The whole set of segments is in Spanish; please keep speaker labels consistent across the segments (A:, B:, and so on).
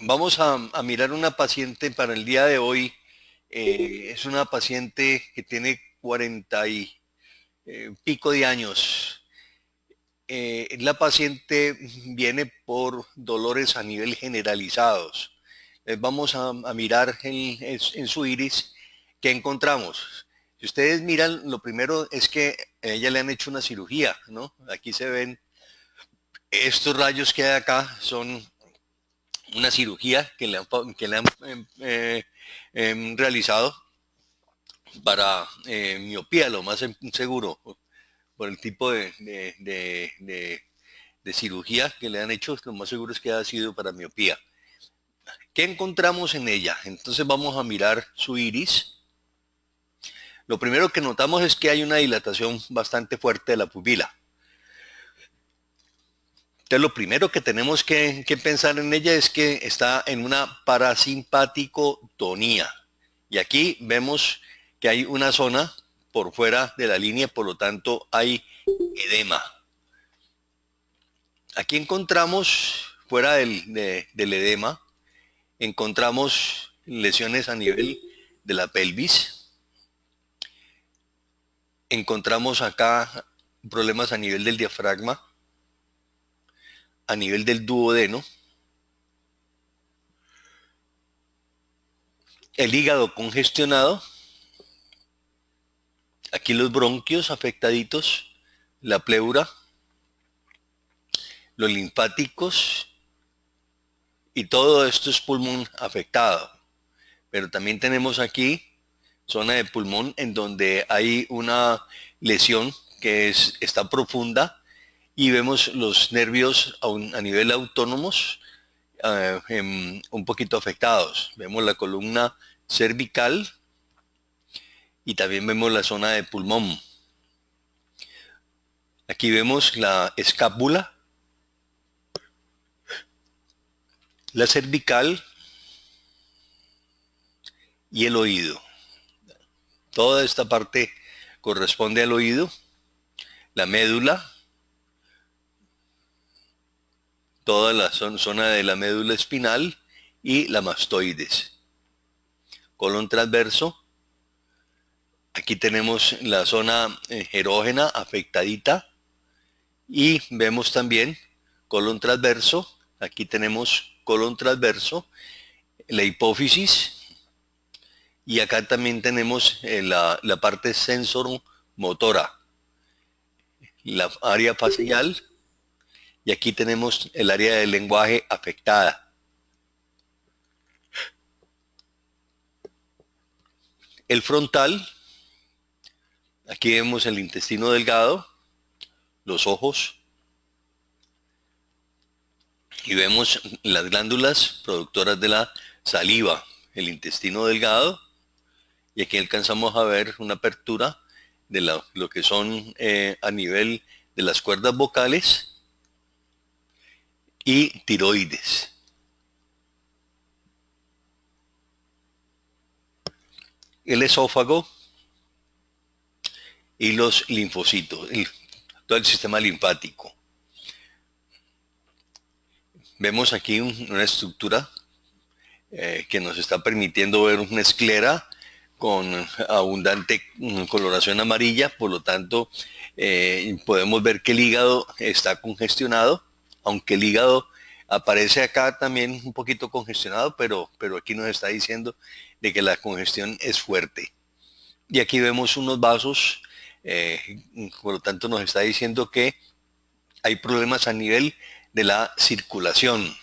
A: Vamos a mirar una paciente para el día de hoy. Es una paciente que tiene 40 y pico de años. La paciente viene por dolores a nivel generalizados. Vamos a mirar en su iris qué encontramos. Si ustedes miran, lo primero es que a ella le han hecho una cirugía, ¿no? Aquí se ven estos rayos que hay acá, son una cirugía que le han realizado para miopía, lo más seguro, por el tipo de cirugía que le han hecho, lo más seguro es que ha sido para miopía. ¿Qué encontramos en ella? Entonces vamos a mirar su iris. Lo primero que notamos es que hay una dilatación bastante fuerte de la pupila. Entonces lo primero que tenemos que pensar en ella es que está en una parasimpaticotonía. Y aquí vemos que hay una zona por fuera de la línea, por lo tanto hay edema. Aquí encontramos, fuera del edema, encontramos lesiones a nivel de la pelvis, encontramos acá problemas a nivel del diafragma, a nivel del duodeno, el hígado congestionado, aquí los bronquios afectaditos, la pleura, los linfáticos y todo esto es pulmón afectado. Pero también tenemos aquí zona de pulmón en donde hay una lesión que está profunda y vemos los nervios a nivel autónomos un poquito afectados. Vemos la columna cervical y también vemos la zona de pulmón. Aquí vemos la escápula, la cervical y el oído. Toda esta parte corresponde al oído, la médula, toda la zona de la médula espinal y la mastoides. Colon transverso, aquí tenemos la zona erógena afectadita y vemos también colon transverso, aquí tenemos colon transverso, la hipófisis y acá también tenemos la parte sensoromotora, la área facial y aquí tenemos el área del lenguaje afectada. El frontal, aquí vemos el intestino delgado, los ojos y vemos las glándulas productoras de la saliva, el intestino delgado y aquí alcanzamos a ver una apertura de lo que son a nivel de las cuerdas vocales y tiroides. El esófago y los linfocitos, todo el sistema linfático. Vemos aquí una estructura que nos está permitiendo ver una esclera con abundante coloración amarilla, por lo tanto podemos ver que el hígado está congestionado, aunque el hígado aparece acá también un poquito congestionado, pero aquí nos está diciendo de que la congestión es fuerte. Y aquí vemos unos vasos, eh, por lo tanto nos está diciendo que hay problemas a nivel de la circulación.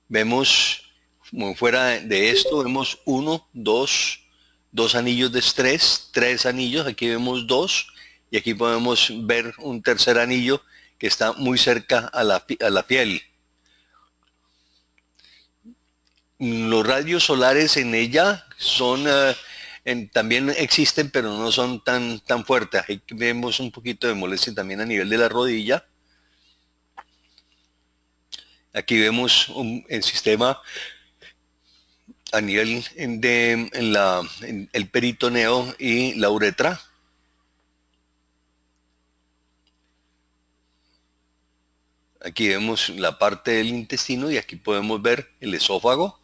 A: Vemos, como fuera de esto, vemos uno, dos anillos de estrés, tres anillos, aquí vemos dos, y aquí podemos ver un tercer anillo que está muy cerca a la piel. Los rayos solares en ella son, también existen, pero no son tan fuertes. Aquí vemos un poquito de molestia también a nivel de la rodilla. Aquí vemos el sistema a nivel en el peritoneo y la uretra. Aquí vemos la parte del intestino y aquí podemos ver el esófago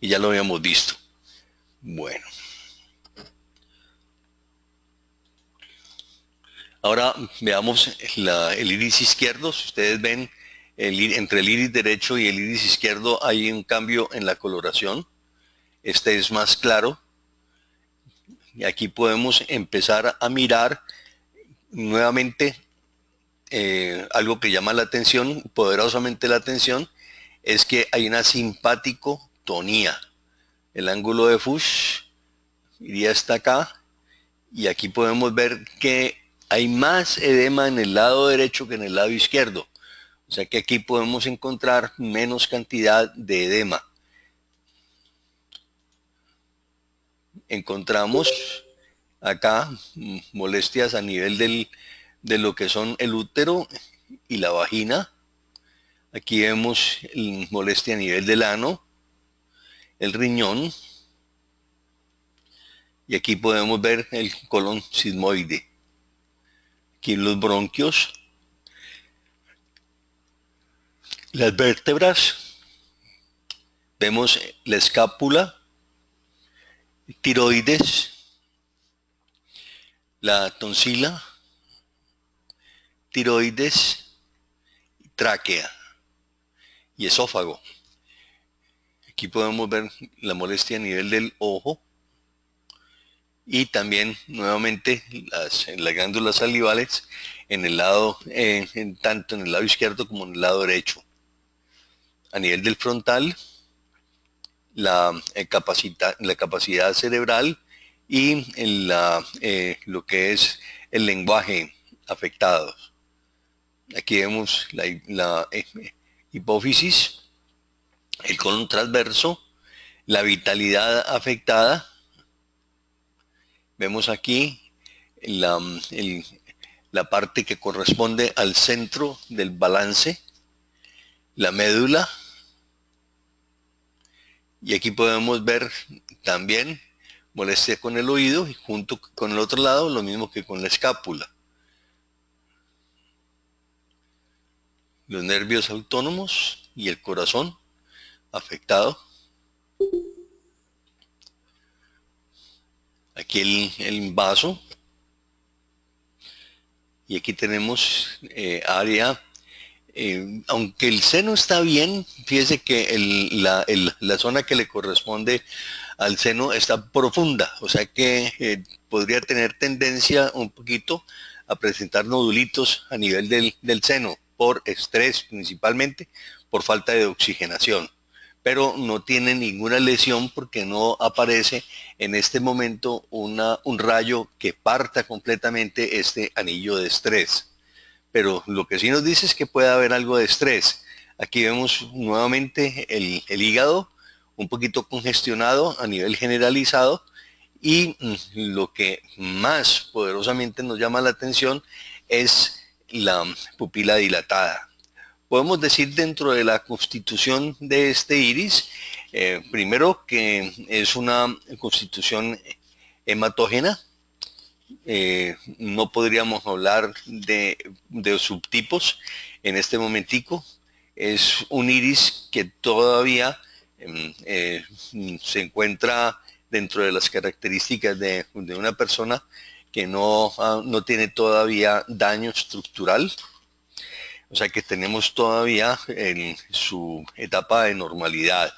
A: y ya lo habíamos visto. Bueno, ahora veamos el iris izquierdo. Si ustedes ven, entre el iris derecho y el iris izquierdo hay un cambio en la coloración. Este es más claro. Y aquí podemos empezar a mirar nuevamente algo que llama la atención, poderosamente la atención, es que hay una simpaticotonía. El ángulo de Fuchs iría hasta acá y aquí podemos ver que hay más edema en el lado derecho que en el lado izquierdo. O sea que aquí podemos encontrar menos cantidad de edema. Encontramos acá molestias a nivel de lo que son el útero y la vagina. Aquí vemos molestia a nivel del ano, el riñón, y aquí podemos ver el colon sigmoide. Aquí los bronquios, las vértebras, vemos la escápula, tiroides, la tonsila, tiroides, tráquea y esófago. Aquí podemos ver la molestia a nivel del ojo y también nuevamente las glándulas salivales en el lado, tanto en el lado izquierdo como en el lado derecho. A nivel del frontal, la capacidad cerebral y lo que es el lenguaje afectados. Aquí vemos la hipófisis, el colon transverso, la vitalidad afectada. Vemos aquí la, el- la parte que corresponde al centro del balance, la médula, y aquí podemos ver también molestia con el oído y junto con el otro lado lo mismo que con la escápula. Los nervios autónomos y el corazón afectado. Aquí el vaso. Y aquí tenemos área. Aunque el seno está bien, fíjese que la zona que le corresponde al seno está profunda, o sea que podría tener tendencia un poquito a presentar nodulitos a nivel del seno, por estrés principalmente, por falta de oxigenación. Pero no tiene ninguna lesión porque no aparece en este momento un rayo que parta completamente este anillo de estrés. Pero lo que sí nos dice es que puede haber algo de estrés. Aquí vemos nuevamente el hígado un poquito congestionado a nivel generalizado y lo que más poderosamente nos llama la atención es la pupila dilatada. Podemos decir dentro de la constitución de este iris, primero que es una constitución hematógena, no podríamos hablar de subtipos en este momentico. Es un iris que todavía se encuentra dentro de las características de una persona que no tiene todavía daño estructural. O sea que tenemos todavía en su etapa de normalidad.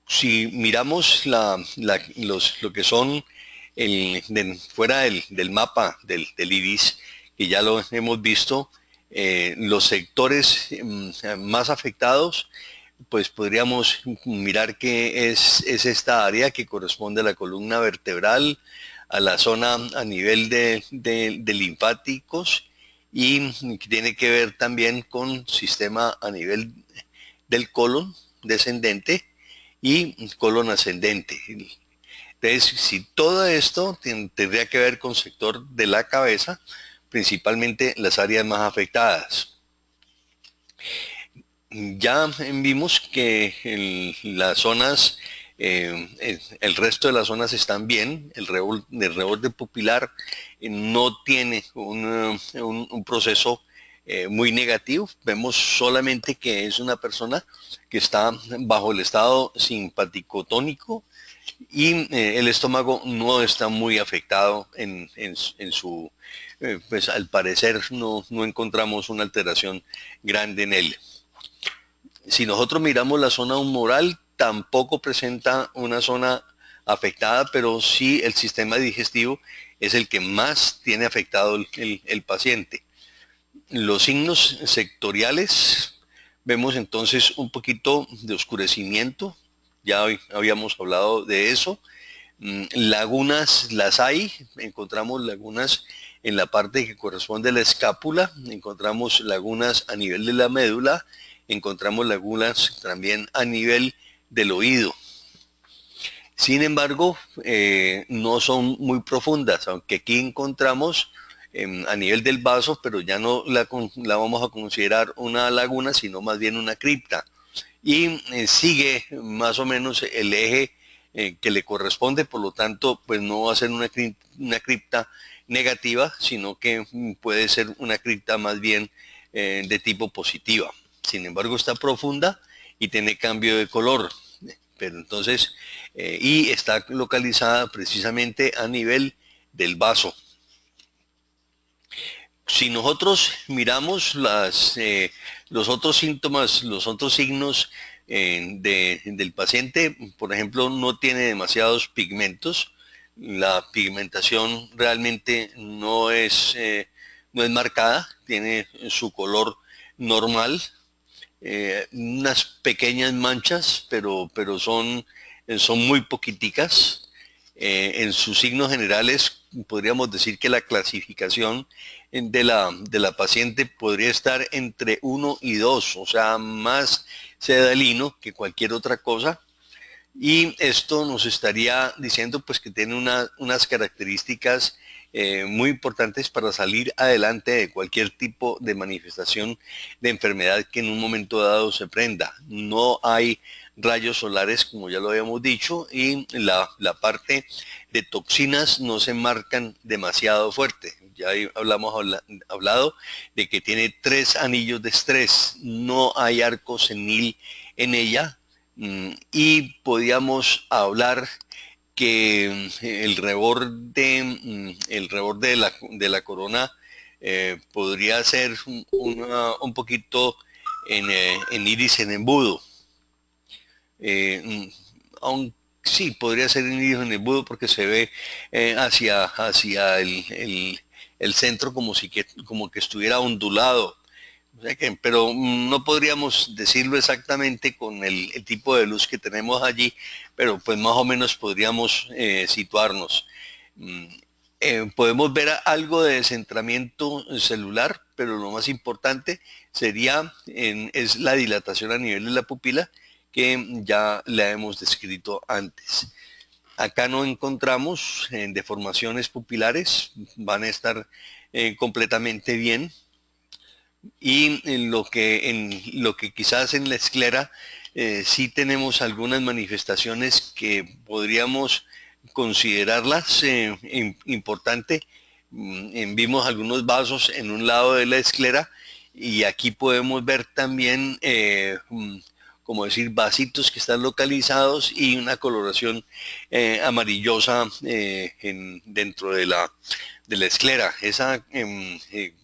A: Si miramos lo que son fuera del mapa del iris, que ya lo hemos visto, los sectores más afectados, pues podríamos mirar que es esta área que corresponde a la columna vertebral, a la zona a nivel de linfáticos y que tiene que ver también con sistema a nivel del colon descendente y colon ascendente. Entonces, si todo esto tendría que ver con sector de la cabeza, principalmente las áreas más afectadas. Ya vimos que las zonas, el resto de las zonas están bien, el reborde pupilar no tiene un proceso muy negativo. Vemos solamente que es una persona que está bajo el estado simpático tónico y el estómago no está muy afectado en su, pues al parecer no encontramos una alteración grande en él. Si nosotros miramos la zona humoral, tampoco presenta una zona afectada, pero sí el sistema digestivo es el que más tiene afectado el paciente. Los signos sectoriales, vemos entonces un poquito de oscurecimiento, ya hoy habíamos hablado de eso. Lagunas las hay, encontramos lagunas en la parte que corresponde a la escápula, encontramos lagunas a nivel de la médula, encontramos lagunas también a nivel del oído. Sin embargo, no son muy profundas, aunque aquí encontramos a nivel del vaso, pero ya no la vamos a considerar una laguna, sino más bien una cripta. Y sigue más o menos el eje que le corresponde, por lo tanto, pues no va a ser una cripta negativa, sino que puede ser una cripta más bien de tipo positiva. Sin embargo, está profunda y tiene cambio de color. Pero entonces, y está localizada precisamente a nivel del vaso. Si nosotros miramos los otros síntomas, los otros signos del paciente, por ejemplo, no tiene demasiados pigmentos, la pigmentación realmente no es marcada, tiene su color normal, unas pequeñas manchas, pero son muy poquiticas. En sus signos generales, podríamos decir que la clasificación de la paciente podría estar entre 1 y 2, o sea, más sedalino que cualquier otra cosa. Y esto nos estaría diciendo pues que tiene unas características muy importantes para salir adelante de cualquier tipo de manifestación de enfermedad que en un momento dado se prenda. No hay rayos solares, como ya lo habíamos dicho, y la parte de toxinas no se marcan demasiado fuerte. Ya hablado de que tiene 3 anillos de estrés, no hay arco senil en ella, y podíamos hablar que el reborde de la corona podría ser un poquito en iris en embudo. Aún sí, podría ser en iris en embudo porque se ve hacia el centro como que estuviera ondulado. O sea pero no podríamos decirlo exactamente con el tipo de luz que tenemos allí, pero pues más o menos podríamos situarnos. Mm, Podemos ver algo de descentramiento celular, pero lo más importante es la dilatación a nivel de la pupila, que ya la hemos descrito antes. Acá no encontramos deformaciones pupilares, van a estar completamente bien. Y en lo que quizás en la esclera sí tenemos algunas manifestaciones que podríamos considerarlas importante. Vimos algunos vasos en un lado de la esclera y aquí podemos ver también, como decir, vasitos que están localizados y una coloración amarillosa dentro de la esclera. Esa,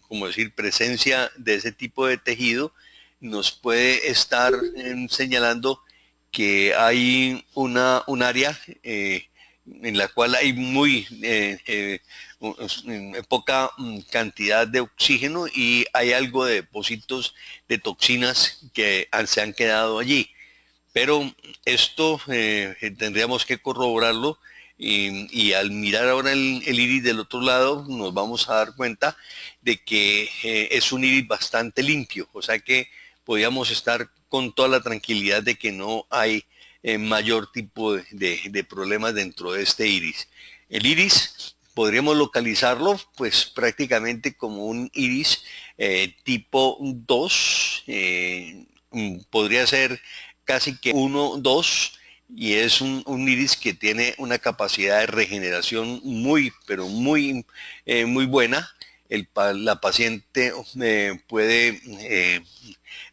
A: como decir, presencia de ese tipo de tejido nos puede estar señalando que hay un área en la cual hay muy poca cantidad de oxígeno y hay algo de depósitos de toxinas que se han quedado allí. Pero esto tendríamos que corroborarlo y al mirar ahora el iris del otro lado nos vamos a dar cuenta de que es un iris bastante limpio, o sea que podríamos estar con toda la tranquilidad de que no hay mayor tipo de problemas dentro de este iris. El iris podríamos localizarlo pues prácticamente como un iris tipo 2, podría ser casi que 1, 2, y es un iris que tiene una capacidad de regeneración muy, pero muy, muy buena. la paciente puede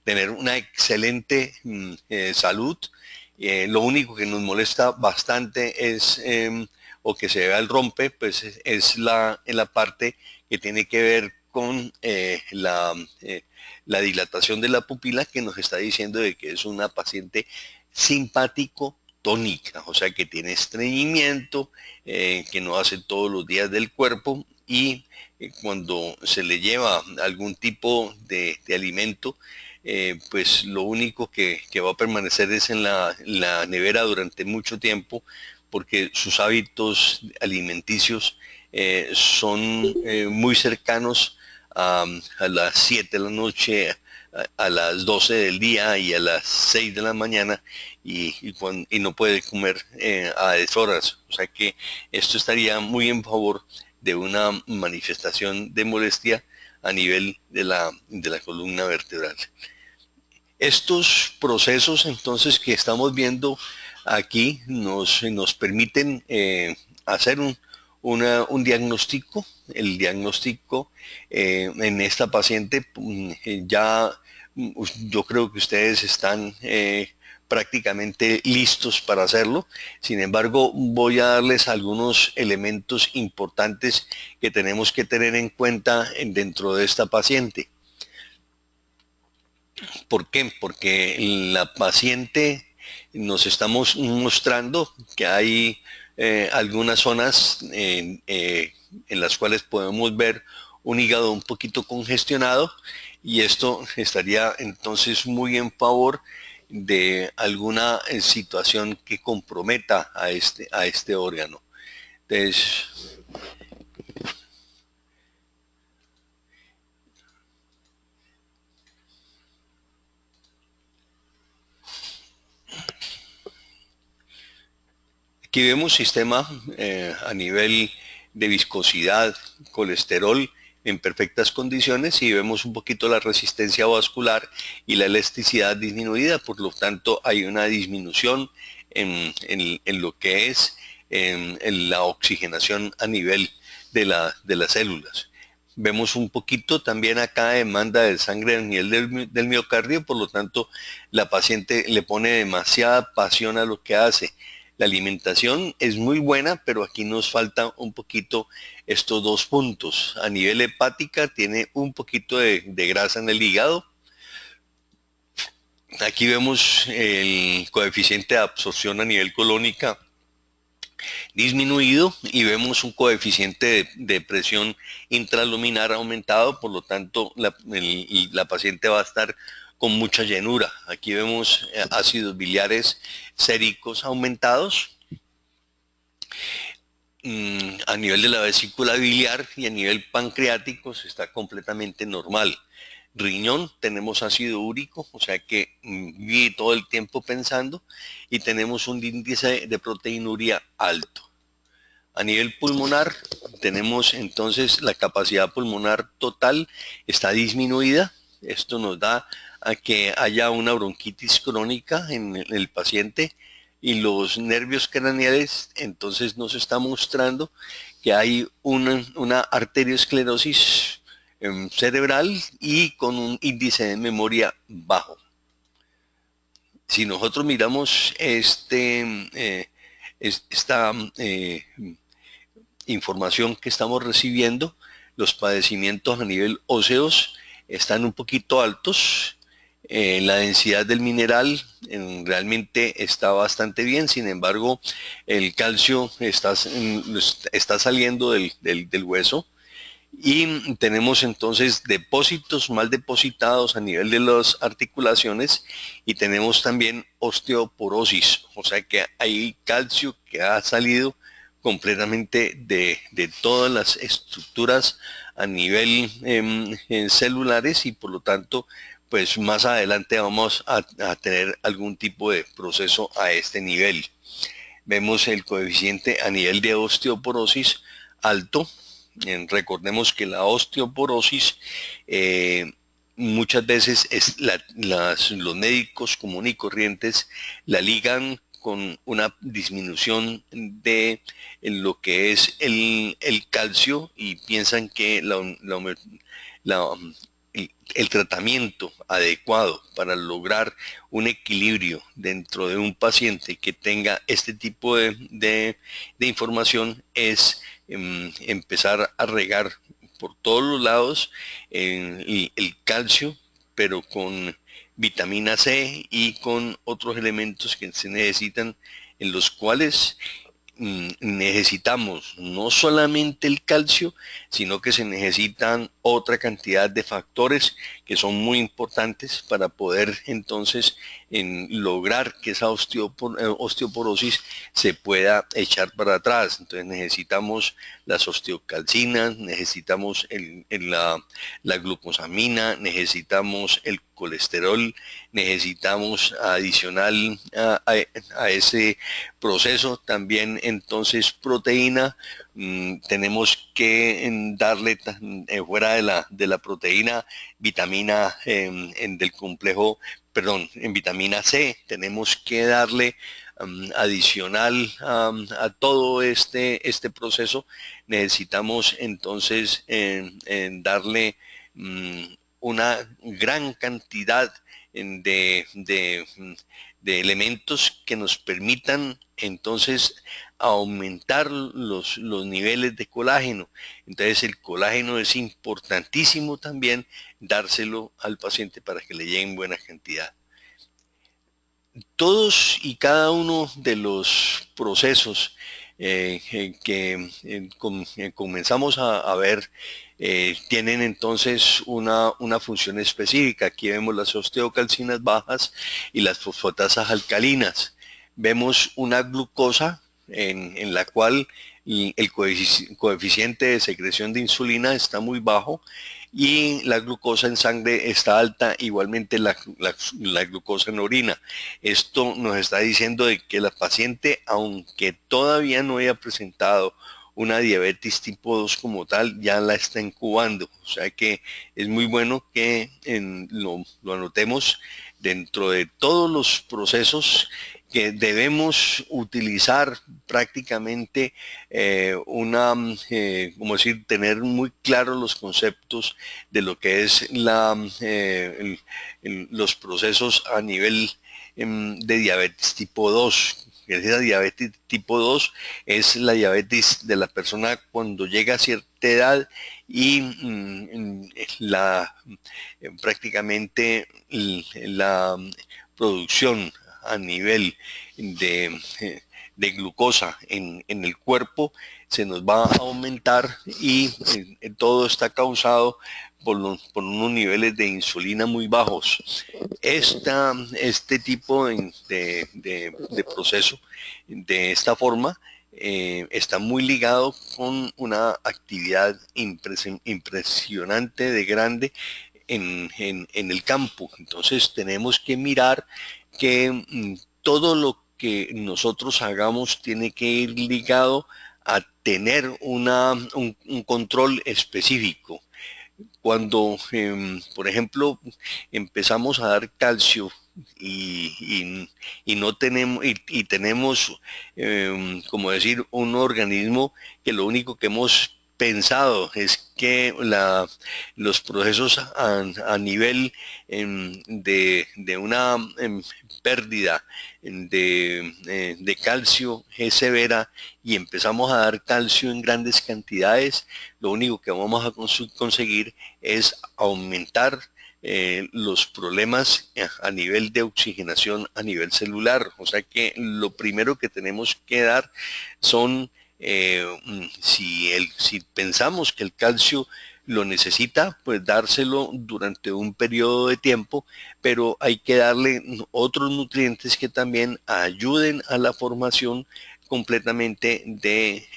A: tener una excelente salud. Lo único que nos molesta bastante es, o que se vea el rompe, pues es en la parte que tiene que ver con la dilatación de la pupila, que nos está diciendo de que es una paciente simpático tónica, o sea que tiene estreñimiento, que no hace todos los días del cuerpo, y cuando se le lleva algún tipo de alimento, pues lo único que va a permanecer es en la nevera durante mucho tiempo, porque sus hábitos alimenticios son muy cercanos a las 7 de la noche, a las 12 del día y a las 6 de la mañana, y no puede comer a deshoras. O sea que esto estaría muy en favor de una manifestación de molestia a nivel de la columna vertebral. Estos procesos entonces que estamos viendo aquí nos permiten hacer un diagnóstico. El diagnóstico en esta paciente ya yo creo que ustedes están prácticamente listos para hacerlo. Sin embargo, voy a darles algunos elementos importantes que tenemos que tener en cuenta dentro de esta paciente. ¿Por qué? Porque la paciente nos estamos mostrando que hay algunas zonas en las cuales podemos ver un hígado un poquito congestionado, y esto estaría entonces muy en favor de alguna situación que comprometa a este órgano. Entonces, aquí vemos sistema a nivel de viscosidad, colesterol en perfectas condiciones, y vemos un poquito la resistencia vascular y la elasticidad disminuida. Por lo tanto, hay una disminución en lo que es en la oxigenación a nivel de las células. Vemos un poquito también acá demanda de sangre a nivel del miocardio. Por lo tanto, la paciente le pone demasiada pasión a lo que hace. La alimentación es muy buena, pero aquí nos falta un poquito estos dos puntos. A nivel hepática tiene un poquito de grasa en el hígado. Aquí vemos el coeficiente de absorción a nivel colónica disminuido, y vemos un coeficiente de presión intraluminar aumentado. Por lo tanto, la paciente va a estar con mucha llenura. Aquí vemos ácidos biliares séricos aumentados. A nivel de la vesícula biliar y a nivel pancreático está completamente normal. Riñón, tenemos ácido úrico, o sea que vive todo el tiempo pensando, y tenemos un índice de proteinuria alto. A nivel pulmonar, tenemos entonces la capacidad pulmonar total está disminuida. Esto nos da a que haya una bronquitis crónica en el paciente, y los nervios craneales entonces nos está mostrando que hay una arteriosclerosis cerebral y con un índice de memoria bajo. Si nosotros miramos esta información que estamos recibiendo, los padecimientos a nivel óseos están un poquito altos. La densidad del mineral realmente está bastante bien. Sin embargo, el calcio está saliendo del hueso, y tenemos entonces depósitos mal depositados a nivel de las articulaciones, y tenemos también osteoporosis, o sea que hay calcio que ha salido completamente de todas las estructuras a nivel celulares, y por lo tanto pues más adelante vamos a tener algún tipo de proceso a este nivel. Vemos el coeficiente a nivel de osteoporosis alto. Recordemos que la osteoporosis muchas veces los médicos comunes y corrientes la ligan con una disminución de lo que es el calcio y piensan que la, el tratamiento adecuado para lograr un equilibrio dentro de un paciente que tenga este tipo de información es empezar a regar por todos los lados el calcio, pero con vitamina C y con otros elementos que se necesitan, en los cuales necesitamos no solamente el calcio, sino que se necesitan otra cantidad de factores que son muy importantes para poder entonces lograr que esa osteoporosis se pueda echar para atrás. Entonces necesitamos las osteocalcinas, necesitamos la glucosamina, necesitamos el colesterol, necesitamos adicional a ese proceso también entonces proteína. Tenemos que darle fuera de la proteína vitamina del complejo, perdón, en vitamina C. Tenemos que darle adicional a todo este proceso. Necesitamos entonces darle una gran cantidad de elementos que nos permitan entonces aumentar los niveles de colágeno. Entonces el colágeno es importantísimo también dárselo al paciente para que le llegue en buena cantidad. Todos y cada uno de los procesos que comenzamos a ver tienen entonces una función específica. Aquí vemos las osteocalcinas bajas y las fosfatasas alcalinas. Vemos una glucosa en la cual el coeficiente de secreción de insulina está muy bajo y la glucosa en sangre está alta, igualmente la glucosa en orina. Esto nos está diciendo de que la paciente, aunque todavía no haya presentado una diabetes tipo 2 como tal, ya la está incubando. O sea que es muy bueno que lo anotemos dentro de todos los procesos que debemos utilizar prácticamente como decir, tener muy claros los conceptos de lo que es los procesos a nivel de diabetes tipo 2. Esa diabetes tipo 2 es la diabetes de la persona cuando llega a cierta edad y prácticamente la producción a nivel de glucosa en el cuerpo se nos va a aumentar y todo está causado por unos niveles de insulina muy bajos. Este tipo de proceso, de esta forma, está muy ligado con una actividad impresionante de grande en el campo. Entonces tenemos que mirar que todo lo que nosotros hagamos tiene que ir ligado a tener un control específico. Cuando, por ejemplo, empezamos a dar calcio y no tenemos, y tenemos, como decir, un organismo que lo único que hemos pensado es que los procesos a nivel de una pérdida de calcio es severa y empezamos a dar calcio en grandes cantidades, lo único que vamos a conseguir es aumentar los problemas a nivel de oxigenación a nivel celular. O sea que lo primero que tenemos que dar son, si pensamos que el calcio lo necesita, pues dárselo durante un periodo de tiempo, pero hay que darle otros nutrientes que también ayuden a la formación completamente de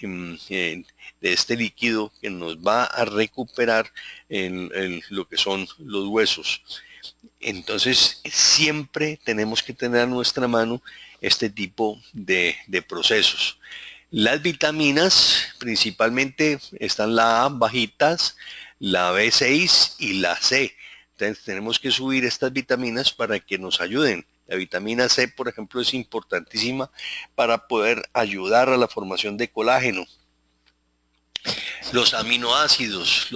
A: este líquido que nos va a recuperar lo que son los huesos. Entonces, siempre tenemos que tener a nuestra mano este tipo de procesos. Las vitaminas, principalmente, están la A bajitas, la B6 y la C. Entonces, tenemos que subir estas vitaminas para que nos ayuden La vitamina C, por ejemplo, es importantísima para poder ayudar a la formación de colágeno. Los aminoácidos,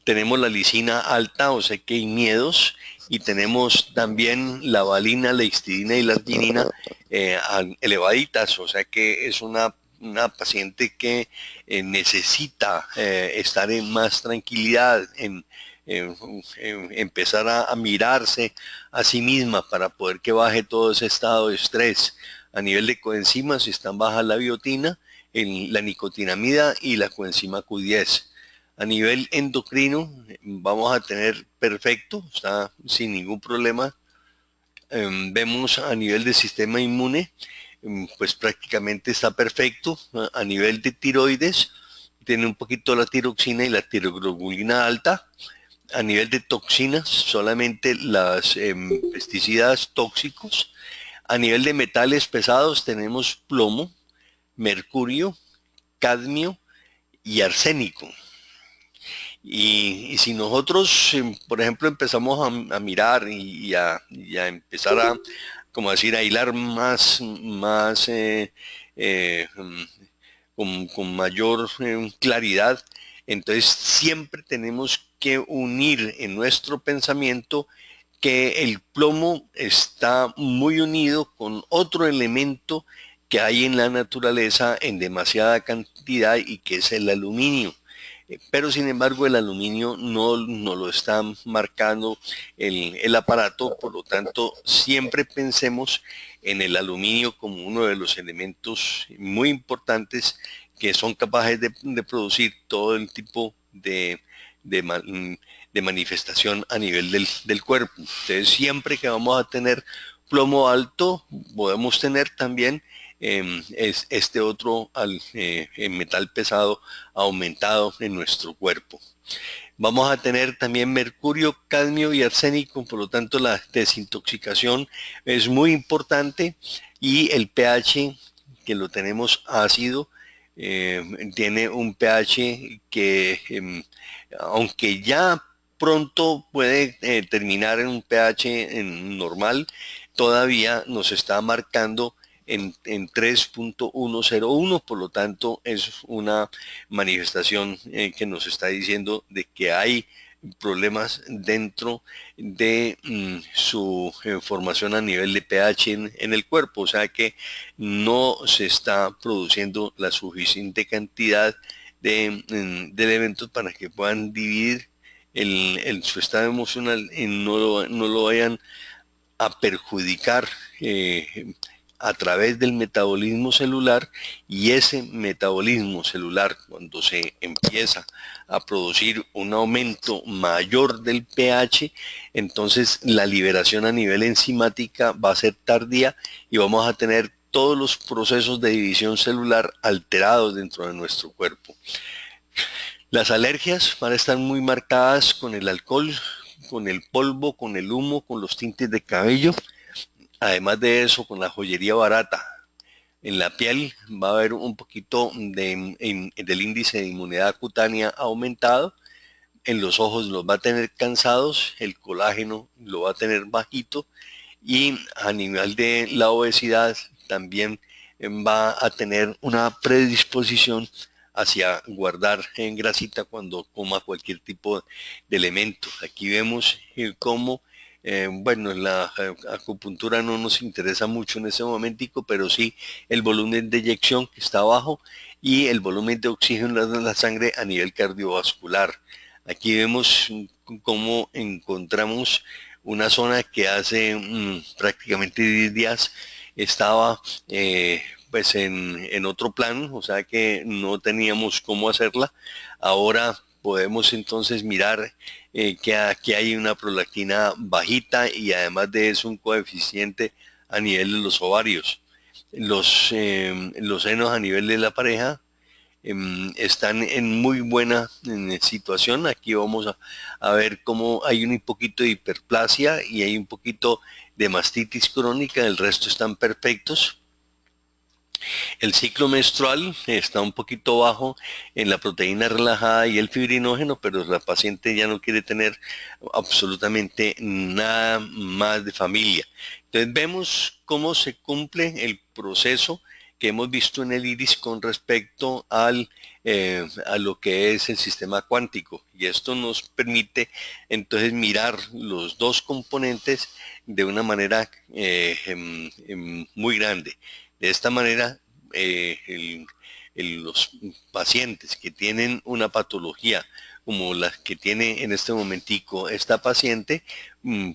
A: tenemos la lisina alta, o sea que hay miedos, y tenemos también la valina, la histidina y la arginina elevaditas, o sea que es una paciente que necesita estar en más tranquilidad, en empezar a mirarse a sí misma para poder que baje todo ese estado de estrés. A nivel de coenzimas están bajas la biotina, la nicotinamida y la coenzima Q10. A nivel endocrino vamos a tener perfecto, está sin ningún problema. Vemos a nivel del sistema inmune, pues prácticamente está perfecto. A nivel de tiroides, tiene un poquito la tiroxina y la tiroglobulina alta. A nivel de toxinas, solamente las pesticidas tóxicos. A nivel de metales pesados tenemos plomo, mercurio, cadmio y arsénico. Y si nosotros, por ejemplo, empezamos a mirar y a empezar a, como decir, a hilar más con mayor claridad, entonces siempre tenemos que unir en nuestro pensamiento que el plomo está muy unido con otro elemento que hay en la naturaleza en demasiada cantidad y que es el aluminio. Pero sin embargo el aluminio no lo está marcando el aparato, por lo tanto siempre pensemos en el aluminio como uno de los elementos muy importantes que son capaces de producir todo el tipo de, de manifestación a nivel del cuerpo. Entonces siempre que vamos a tener plomo alto, podemos tener también este otro metal pesado aumentado en nuestro cuerpo. Vamos a tener también mercurio, cadmio y arsénico, por lo tanto la desintoxicación es muy importante y el pH que lo tenemos ácido, tiene un pH que aunque ya pronto puede terminar en un pH normal, todavía nos está marcando en 3.101, por lo tanto es una manifestación que nos está diciendo de que hay problemas dentro de su formación a nivel de pH en el cuerpo, o sea que no se está produciendo la suficiente cantidad de elementos para que puedan dividir su estado emocional y no lo vayan a perjudicar a través del metabolismo celular, y ese metabolismo celular, cuando se empieza a producir un aumento mayor del pH, entonces la liberación a nivel enzimática va a ser tardía y vamos a tener todos los procesos de división celular alterados dentro de nuestro cuerpo. Las alergias van a estar muy marcadas con el alcohol, con el polvo, con el humo, con los tintes de cabello. Además de eso, con la joyería barata. En la piel va a haber un poquito del índice de inmunidad cutánea aumentado. En los ojos los va a tener cansados, el colágeno lo va a tener bajito, y a nivel de la obesidad también va a tener una predisposición hacia guardar en grasita cuando coma cualquier tipo de elemento. Aquí vemos cómo, bueno, la acupuntura no nos interesa mucho en ese momentico, pero sí el volumen de eyección que está bajo y el volumen de oxígeno en la sangre a nivel cardiovascular. Aquí vemos cómo encontramos una zona que hace prácticamente 10 días estaba pues en otro plan, o sea que no teníamos cómo hacerla. Ahora podemos entonces mirar que aquí hay una prolactina bajita y además de eso un coeficiente a nivel de los ovarios. Los senos a nivel de la pareja están en muy buena situación. Aquí vamos a ver cómo hay un poquito de hiperplasia y hay un poquito de mastitis crónica, el resto están perfectos. El ciclo menstrual está un poquito bajo en la proteína relajada y el fibrinógeno, pero la paciente ya no quiere tener absolutamente nada más de familia. Entonces vemos cómo se cumple el proceso que hemos visto en el iris con respecto a lo que es el sistema cuántico. Y esto nos permite entonces mirar los dos componentes de una manera muy grande. De esta manera, eh, el- los pacientes que tienen una patología como la que tiene en este momentico esta paciente,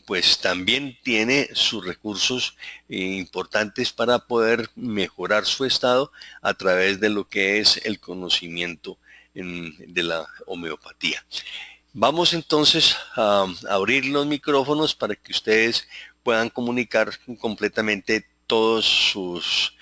A: pues también tiene sus recursos importantes para poder mejorar su estado a través de lo que es el conocimiento de la homeopatía. Vamos entonces a abrir los micrófonos para que ustedes puedan comunicar completamente todos sus